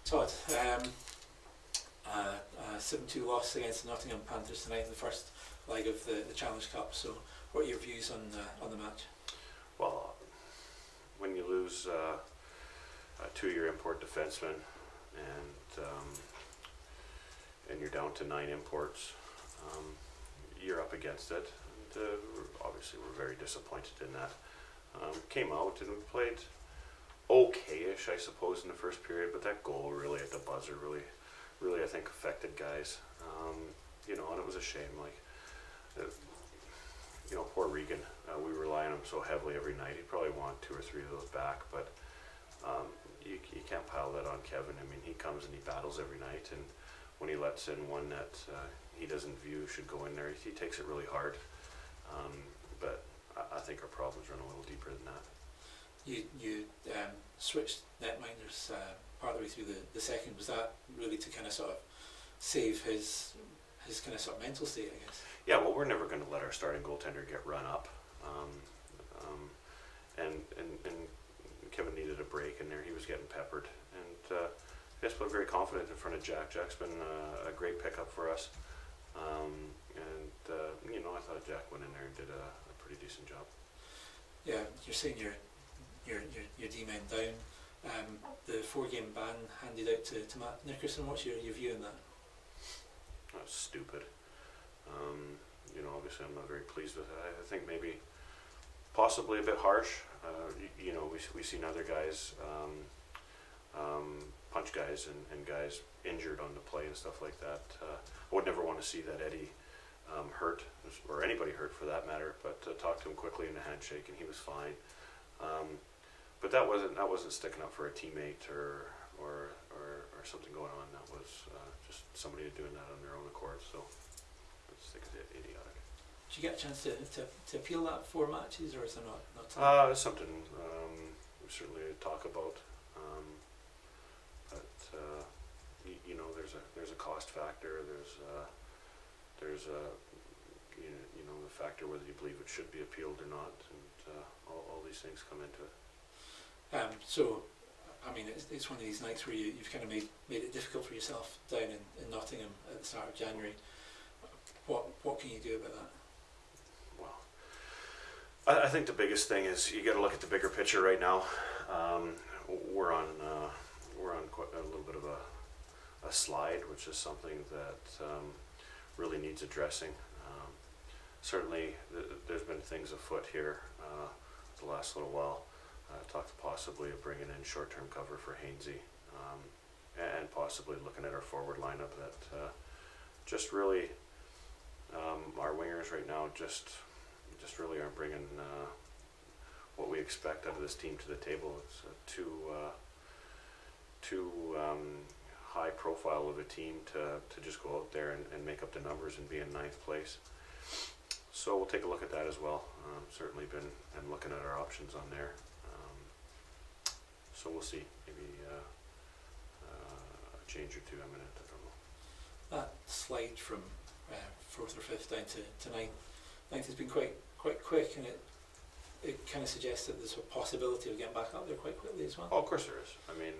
Todd, a 7-2 loss against the Nottingham Panthers tonight in the first leg of the Challenge Cup. So, what are your views on the match? Well, when you lose a two-year import defenseman and you're down to 9 imports, you're up against it. And, obviously, we're very disappointed in that. Came out and we played okay-ish, I suppose, in the first period, but that goal really at the buzzer really I think affected guys. You know, and it was a shame. Like, you know, poor Regan. We rely on him so heavily every night. He'd probably want 2 or 3 of those back, but you can't pile that on Kevin. I mean, he comes and he battles every night, and when he lets in one that he doesn't view should go in there, he takes it really hard. But I think our problems run a little deeper than that. You switched netminders part of the way through the second. Was that really to kind of sort of save his kind of sort of mental state, I guess? Yeah, well, we're never going to let our starting goaltender get run up. And Kevin needed a break in there. He was getting peppered. And I guess we're very confident in front of Jack. Jack's been a great pickup for us. You know, I thought Jack went in there and did a pretty decent job. Yeah, you're saying your D-men down. The 4-game ban handed out to Matt Nickerson. What's your view on that? That's stupid. You know, obviously I'm not very pleased with it. I think maybe possibly a bit harsh. You know, we've seen other guys punch guys and guys injured on the play and stuff like that. I would never want to see that Eddie hurt, or anybody hurt for that matter, but talked to him quickly in a handshake and he was fine. But that wasn't sticking up for a teammate or something going on. That was just somebody doing that on their own accord. So I just think it's idiotic. Did you get a chance to appeal that 4 matches, or is there not time? It's something we certainly talk about. But you know, there's a cost factor. There's a you know the factor whether you believe it should be appealed or not, and all these things come into it. So, I mean, it's one of these nights where you've kind of made it difficult for yourself down in Nottingham at the start of January. What can you do about that? Well, I think the biggest thing is you got to look at the bigger picture right now. We're on quite a little bit of a slide, which is something that really needs addressing. Certainly, there's been things afoot here the last little while. Talked possibly of bringing in short-term cover for Hainsey, and possibly looking at our forward lineup that just really our wingers right now just really aren't bringing what we expect out of this team to the table. It's too high profile of a team to just go out there and make up the numbers and be in 9th place. So we'll take a look at that as well. Certainly been looking at our options on there. So we'll see. Maybe a change or two imminent. I don't know. That slide from 4th or 5th down to 9th. 9th has been quite quick, and it kind of suggests that there's a possibility of getting back up there quite quickly as well. Oh, of course there is. I mean,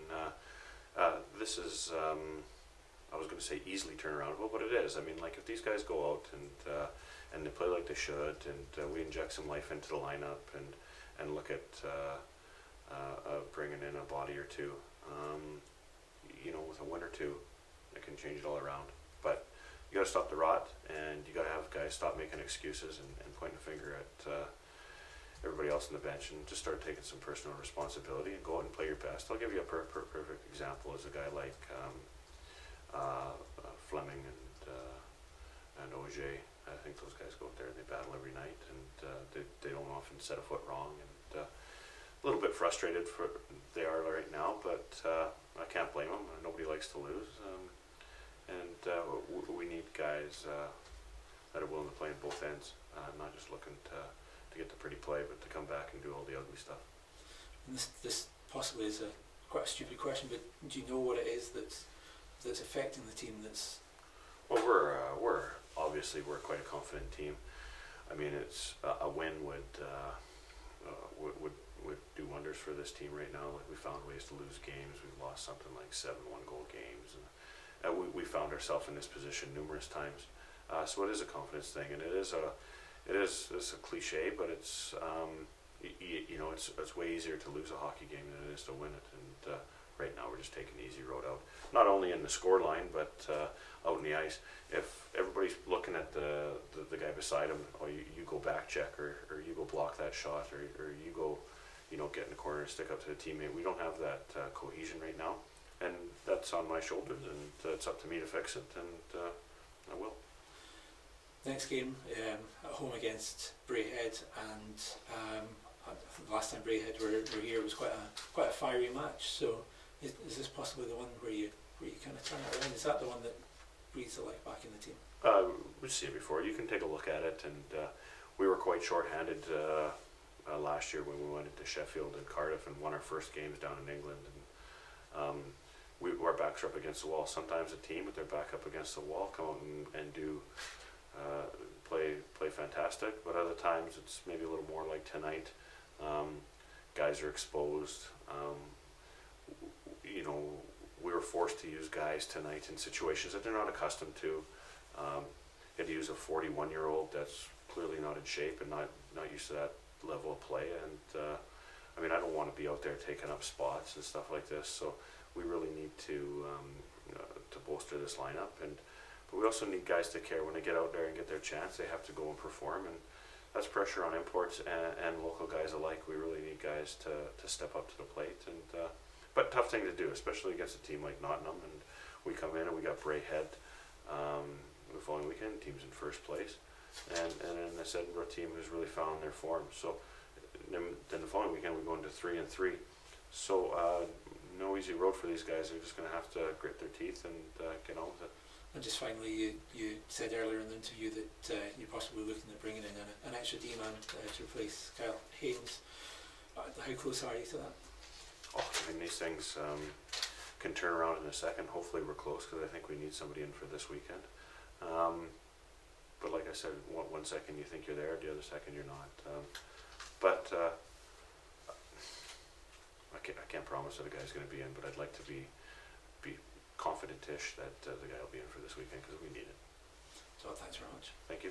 this is I was going to say easily turnaroundable, but it is. I mean, like if these guys go out and they play like they should, and we inject some life into the lineup and look at bringing in a body or two, you know, with a win or two, it can change it all around. But you got to stop the rot, and you got to have guys stop making excuses and pointing a finger at everybody else on the bench, and just start taking some personal responsibility and go out and play your best. I'll give you a perfect example is a guy like Fleming and Auger. I think those guys go out there and they battle every night, and they don't often set a foot wrong, and a little bit frustrated they are right now, but I can't blame them. Nobody likes to lose, and we need guys that are willing to play on both ends, not just looking to get the pretty play, but to come back and do all the ugly stuff. And this possibly is quite a stupid question, but do you know what it is that's affecting the team? Well, we're obviously quite a confident team. I mean, it's a win would do wonders for this team right now. Like, we found ways to lose games. We've lost something like 7 1-goal games, and we found ourselves in this position numerous times. So it is a confidence thing, and it's a cliche, but it's you know, it's way easier to lose a hockey game than it is to win it. And right now we're just taking the easy road out, not only in the score line, but out in the ice. If everybody's looking at the guy beside him, or you go back check, or you go block that shot, or you go, you know, get in the corner and stick up to the teammate. We don't have that cohesion right now, and that's on my shoulders, and it's up to me to fix it, and I will. Next game at home against Braehead, and I think the last time Braehead were here was quite a fiery match. So is this possibly the one where you kind of turn it around? Is that the one that breathes the life back in the team? We've seen it before. You can take a look at it, and we were quite short-handed last year when we went into Sheffield and Cardiff and won our first games down in England. And our backs are up against the wall. Sometimes a team with their back up against the wall come out and do play fantastic, but other times it's maybe a little more like tonight. Guys are exposed. You know, we were forced to use guys tonight in situations that they're not accustomed to. Had to use a 41-year-old that's clearly not in shape and not used to that level of play. And I mean, I don't want to be out there taking up spots and stuff like this. So we really need to bolster this lineup. But we also need guys to care when they get out there and get their chance. They have to go and perform, and that's pressure on imports and local guys alike. We really need guys to step up to the plate. And but tough thing to do, especially against a team like Nottingham. And we come in and we got Braehead the following weekend. Team's in first place, and then this Edinburgh team who's really found their form. So then the following weekend we go into 3-3. So no easy road for these guys. They're just going to have to grit their teeth and get on with it. And just finally, you said earlier in the interview that you're possibly looking at bringing in an extra D-man to replace Kyle Haynes. How close are you to that? Oh, I mean, these things can turn around in a second. Hopefully we're close, because I think we need somebody in for this weekend. But like I said, one second you think you're there, the other second you're not. But I can't promise that a guy's going to be in, but I'd like to be confident-ish that the guy will be in for this weekend, because we need it. So thanks very much. Thank you.